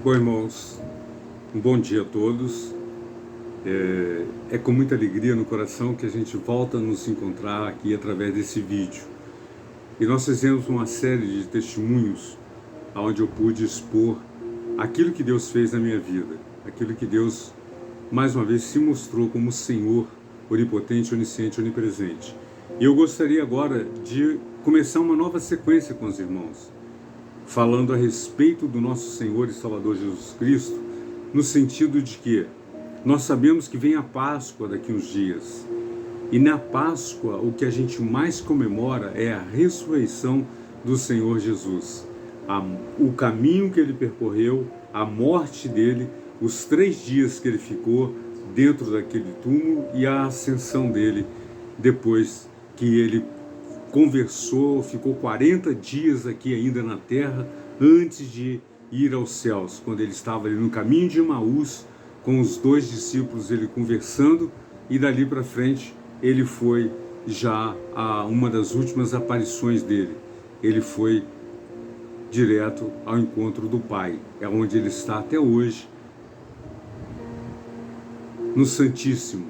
Bom, irmãos, um bom dia a todos. É com muita alegria no coração que a gente volta a nos encontrar aqui através desse vídeo. E nós fizemos uma série de testemunhos onde eu pude expor aquilo que Deus fez na minha vida, aquilo que Deus, mais uma vez, se mostrou como Senhor, onipotente, onisciente, onipresente. E eu gostaria agora de começar uma nova sequência com os irmãos, falando a respeito do nosso Senhor e Salvador Jesus Cristo, no sentido de que nós sabemos que vem a Páscoa daqui uns dias. E na Páscoa, o que a gente mais comemora é a ressurreição do Senhor Jesus. O caminho que ele percorreu, a morte dele, os 3 dias que ele ficou dentro daquele túmulo e a ascensão dele depois que ele conversou, ficou 40 dias aqui ainda na terra antes de ir aos céus, quando ele estava ali no caminho de Emaús com os 2 discípulos, ele conversando, e dali para frente ele foi já a uma das últimas aparições dele. Ele foi direto ao encontro do Pai, é onde ele está até hoje, no Santíssimo.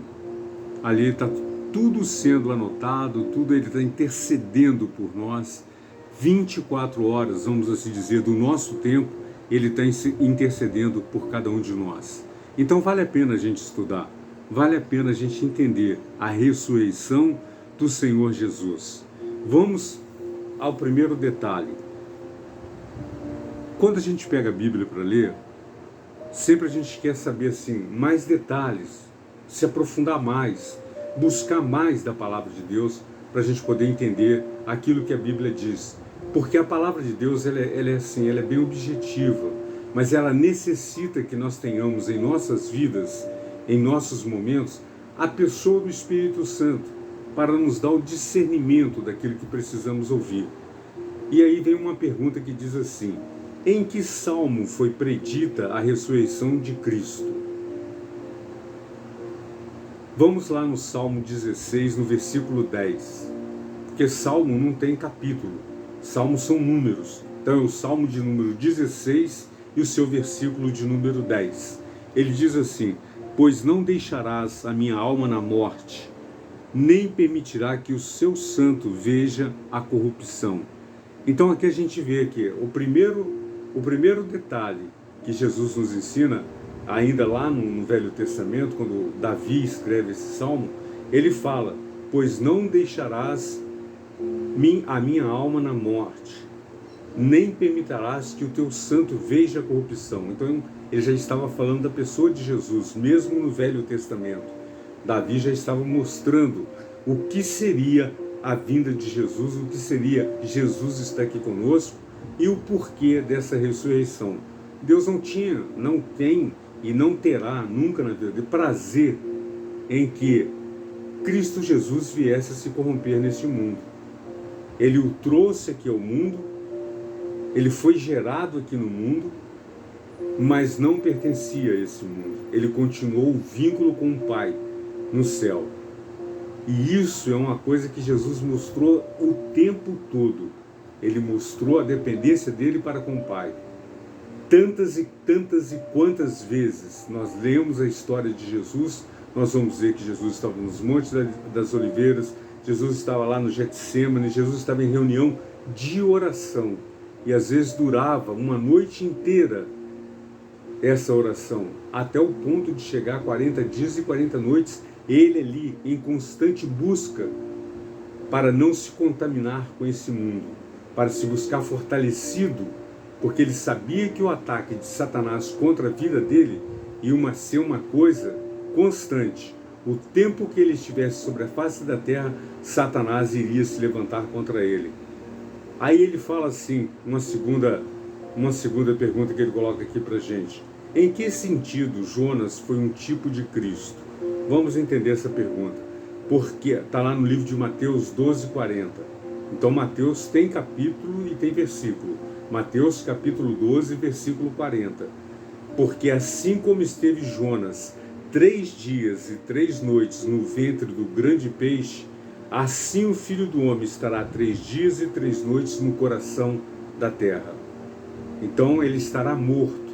Ali está tudo sendo anotado, tudo ele está intercedendo por nós. 24 horas, vamos assim dizer, do nosso tempo, ele está intercedendo por cada um de nós. Então vale a pena a gente estudar, vale a pena a gente entender a ressurreição do Senhor Jesus. Vamos ao primeiro detalhe. Quando a gente pega a Bíblia para ler, sempre a gente quer saber assim, mais detalhes, se aprofundar mais, buscar mais da palavra de Deus para a gente poder entender aquilo que a Bíblia diz. Porque a palavra de Deus ela é bem objetiva, mas ela necessita que nós tenhamos em nossas vidas, em nossos momentos, a pessoa do Espírito Santo para nos dar o discernimento daquilo que precisamos ouvir. E aí vem uma pergunta que diz assim: em que salmo foi predita a ressurreição de Cristo? Vamos lá no Salmo 16, no versículo 10. Porque Salmo não tem capítulo. Salmos são números. Então é o Salmo de número 16 e o seu versículo de número 10. Ele diz assim: pois não deixarás a minha alma na morte, nem permitirá que o seu santo veja a corrupção. Então aqui a gente vê que o primeiro detalhe que Jesus nos ensina, ainda lá no Velho Testamento, quando Davi escreve esse salmo, ele fala: pois não deixarás a minha alma na morte, nem permitirás que o teu santo veja a corrupção. Então ele já estava falando da pessoa de Jesus, mesmo no Velho Testamento. Davi já estava mostrando o que seria a vinda de Jesus, o que seria Jesus estar aqui conosco e o porquê dessa ressurreição. Deus não tem e não terá nunca na vida de prazer em que Cristo Jesus viesse a se corromper neste mundo. Ele o trouxe aqui ao mundo, ele foi gerado aqui no mundo, mas não pertencia a esse mundo. Ele continuou o vínculo com o Pai no céu. E isso é uma coisa que Jesus mostrou o tempo todo. Ele mostrou a dependência dele para com o Pai. Tantas e quantas vezes nós lemos a história de Jesus, nós vamos ver que Jesus estava nos Montes das Oliveiras, Jesus estava lá no Getsêmani, Jesus estava em reunião de oração. E às vezes durava uma noite inteira essa oração, até o ponto de chegar a 40 dias e 40 noites, ele ali em constante busca para não se contaminar com esse mundo, para se buscar fortalecido, porque ele sabia que o ataque de Satanás contra a vida dele ia ser uma coisa constante. O tempo que ele estivesse sobre a face da terra, Satanás iria se levantar contra ele. Aí ele fala assim, uma segunda pergunta que ele coloca aqui para a gente: em que sentido Jonas foi um tipo de Cristo? Vamos entender essa pergunta, porque está lá no livro de Mateus 12:40. Então Mateus tem capítulo e tem versículo. Mateus capítulo 12, versículo 40. Porque assim como esteve Jonas 3 dias e 3 noites no ventre do grande peixe, assim o Filho do Homem estará 3 dias e 3 noites no coração da terra. Então ele estará morto.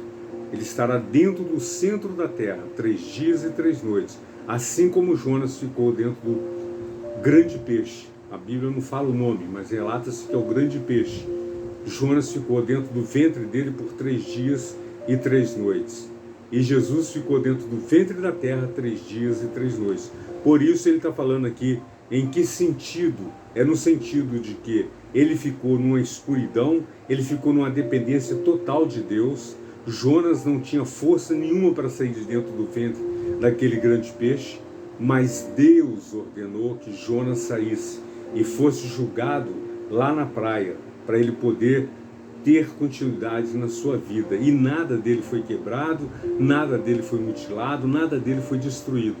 ele estará dentro do centro da terra, 3 dias e 3 noites, assim como Jonas ficou dentro do grande peixe. A Bíblia não fala o nome, mas relata-se que é o grande peixe. Jonas ficou dentro do ventre dele por 3 dias e 3 noites. E Jesus ficou dentro do ventre da terra 3 dias e 3 noites. Por isso ele está falando aqui em que sentido? É no sentido de que ele ficou numa escuridão, ele ficou numa dependência total de Deus. Jonas não tinha força nenhuma para sair de dentro do ventre daquele grande peixe, mas Deus ordenou que Jonas saísse e fosse julgado lá na praia, para ele poder ter continuidade na sua vida. E nada dele foi quebrado, nada dele foi mutilado, nada dele foi destruído.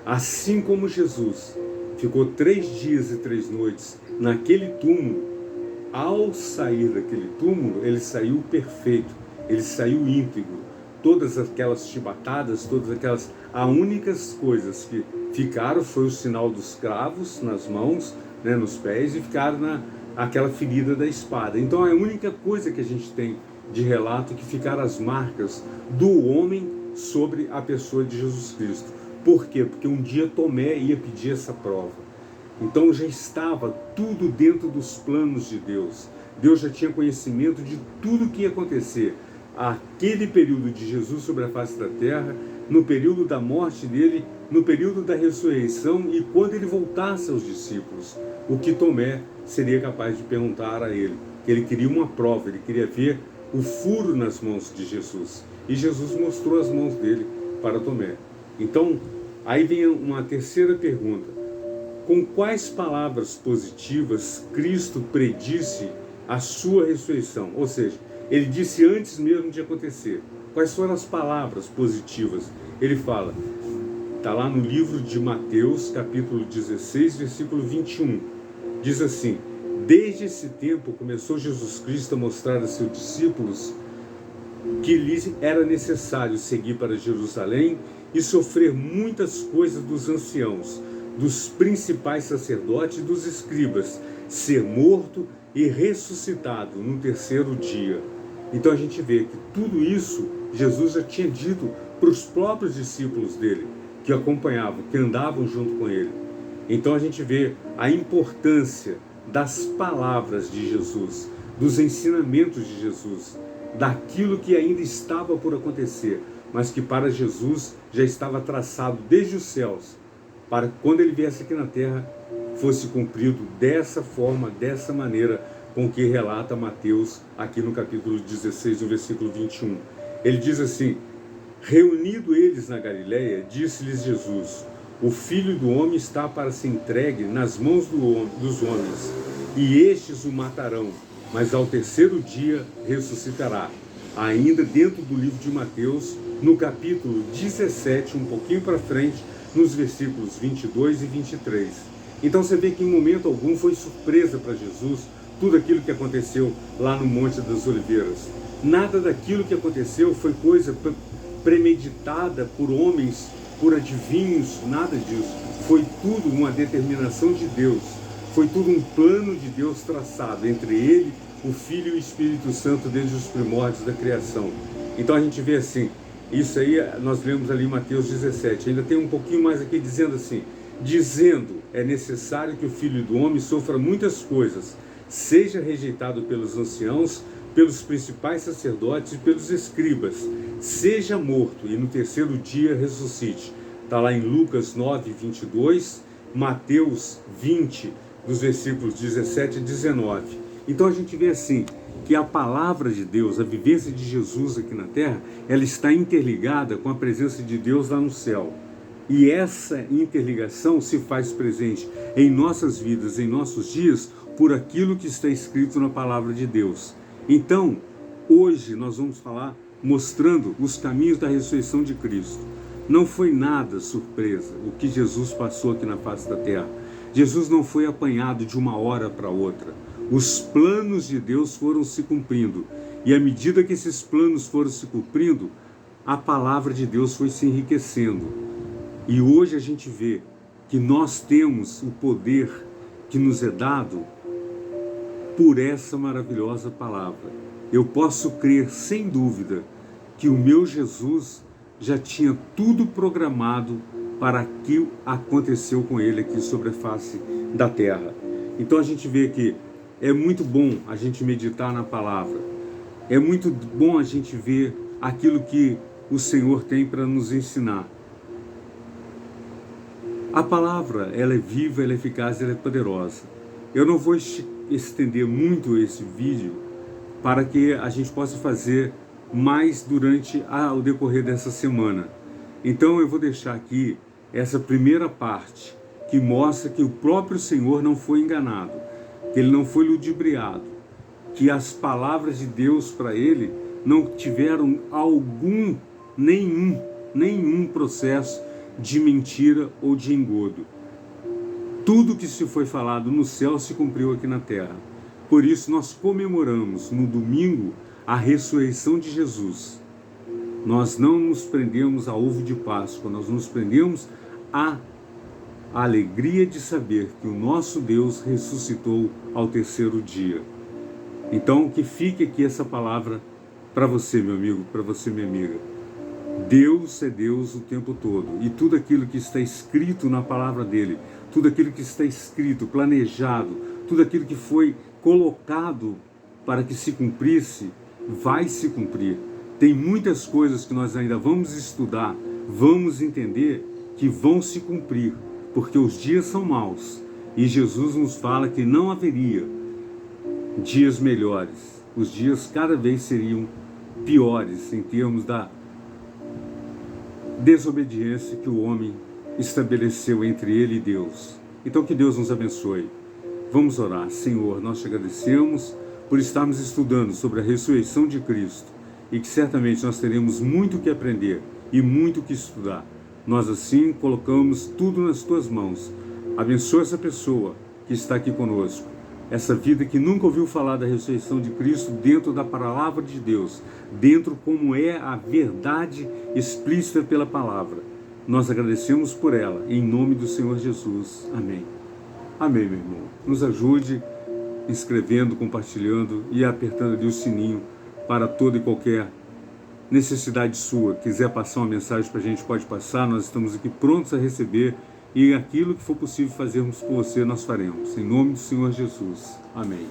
Assim como Jesus ficou 3 dias e 3 noites naquele túmulo, ao sair daquele túmulo, ele saiu perfeito, ele saiu íntegro. Todas aquelas chibatadas, todas aquelas... As únicas coisas que ficaram foi o sinal dos cravos nas mãos, né, nos pés, e ficaram aquela ferida da espada. Então a única coisa que a gente tem de relato é que ficaram as marcas do homem sobre a pessoa de Jesus Cristo. Por quê? Porque um dia Tomé ia pedir essa prova. Então já estava tudo dentro dos planos de Deus. Deus já tinha conhecimento de tudo que ia acontecer. Aquele período de Jesus sobre a face da terra, no período da morte dele, no período da ressurreição e quando ele voltasse aos discípulos. O que Tomé seria capaz de perguntar a ele. Ele queria uma prova, ele queria ver o furo nas mãos de Jesus. E Jesus mostrou as mãos dele para Tomé. Então, aí vem uma terceira pergunta. Com quais palavras positivas Cristo predisse a sua ressurreição? Ou seja, ele disse antes mesmo de acontecer. Quais foram as palavras positivas? Ele fala, está lá no livro de Mateus, capítulo 16, versículo 21. Diz assim: desde esse tempo começou Jesus Cristo a mostrar a seus discípulos que lhes era necessário seguir para Jerusalém e sofrer muitas coisas dos anciãos, dos principais sacerdotes e dos escribas, ser morto e ressuscitado no 3º dia. Então a gente vê que tudo isso Jesus já tinha dito para os próprios discípulos dele, que acompanhavam, que andavam junto com ele. Então a gente vê a importância das palavras de Jesus, dos ensinamentos de Jesus, daquilo que ainda estava por acontecer, mas que para Jesus já estava traçado desde os céus, para que quando ele viesse aqui na terra, fosse cumprido dessa forma, dessa maneira, com que relata Mateus aqui no capítulo 16, no versículo 21. Ele diz assim: reunido eles na Galileia, disse-lhes Jesus: o Filho do Homem está para ser entregue nas mãos dos homens, e estes o matarão, mas ao 3º dia ressuscitará. Ainda dentro do livro de Mateus, no capítulo 17, um pouquinho para frente, nos versículos 22 e 23. Então você vê que em momento algum foi surpresa para Jesus tudo aquilo que aconteceu lá no Monte das Oliveiras. Nada daquilo que aconteceu foi coisa premeditada por homens, por adivinhos, nada disso. Foi tudo uma determinação de Deus. Foi tudo um plano de Deus traçado entre ele, o Filho e o Espírito Santo desde os primórdios da criação. Então a gente vê assim, isso aí nós lemos ali em Mateus 17, ainda tem um pouquinho mais aqui dizendo assim, dizendo, é necessário que o Filho do Homem sofra muitas coisas, seja rejeitado pelos anciãos, pelos principais sacerdotes e pelos escribas, seja morto e no 3º dia ressuscite. Está lá em Lucas 9, 22, Mateus 20, dos versículos 17 e 19. Então a gente vê assim, que a palavra de Deus, a vivência de Jesus aqui na terra, ela está interligada com a presença de Deus lá no céu. E essa interligação se faz presente em nossas vidas, em nossos dias, por aquilo que está escrito na palavra de Deus. Então, hoje nós vamos falar mostrando os caminhos da ressurreição de Cristo. Não foi nada surpresa o que Jesus passou aqui na face da terra. Jesus não foi apanhado de uma hora para outra. Os planos de Deus foram se cumprindo. E à medida que esses planos foram se cumprindo, a palavra de Deus foi se enriquecendo. E hoje a gente vê que nós temos o poder que nos é dado por essa maravilhosa palavra. Eu posso crer sem dúvida que o meu Jesus já tinha tudo programado para que aconteceu com ele aqui sobre a face da terra. Então a gente vê que é muito bom a gente meditar na palavra. É muito bom a gente ver aquilo que o Senhor tem para nos ensinar. A palavra, ela é viva, ela é eficaz, ela é poderosa. Eu não vou estender muito esse vídeo para que a gente possa fazer mais durante o decorrer dessa semana. Então eu vou deixar aqui essa primeira parte que mostra que o próprio Senhor não foi enganado, que ele não foi ludibriado, que as palavras de Deus para ele não tiveram nenhum processo de mentira ou de engodo. Tudo que se foi falado no céu se cumpriu aqui na terra. Por isso nós comemoramos no domingo a ressurreição de Jesus. Nós não nos prendemos a ovo de Páscoa, nós nos prendemos à alegria de saber que o nosso Deus ressuscitou ao terceiro dia. Então que fique aqui essa palavra para você, meu amigo, para você, minha amiga. Deus é Deus o tempo todo, e tudo aquilo que está escrito na palavra dele, tudo aquilo que está escrito, planejado, tudo aquilo que foi colocado para que se cumprisse, vai se cumprir. Tem muitas coisas que nós ainda vamos estudar, vamos entender que vão se cumprir, porque os dias são maus, e Jesus nos fala que não haveria dias melhores, os dias cada vez seriam piores em termos da desobediência que o homem estabeleceu entre ele e Deus. Então que Deus nos abençoe. Vamos orar. Senhor, nós te agradecemos por estarmos estudando sobre a ressurreição de Cristo e que certamente nós teremos muito que aprender e muito que estudar. Nós assim colocamos tudo nas tuas mãos. Abençoa essa pessoa que está aqui conosco, essa vida que nunca ouviu falar da ressurreição de Cristo dentro da palavra de Deus, dentro como é a verdade explícita pela palavra. Nós agradecemos por ela, em nome do Senhor Jesus. Amém. Amém, meu irmão. Nos ajude inscrevendo, compartilhando e apertando ali o sininho para toda e qualquer necessidade sua. Quiser passar uma mensagem para a gente, pode passar. Nós estamos aqui prontos a receber. E aquilo que for possível fazermos por você, nós faremos. Em nome do Senhor Jesus. Amém.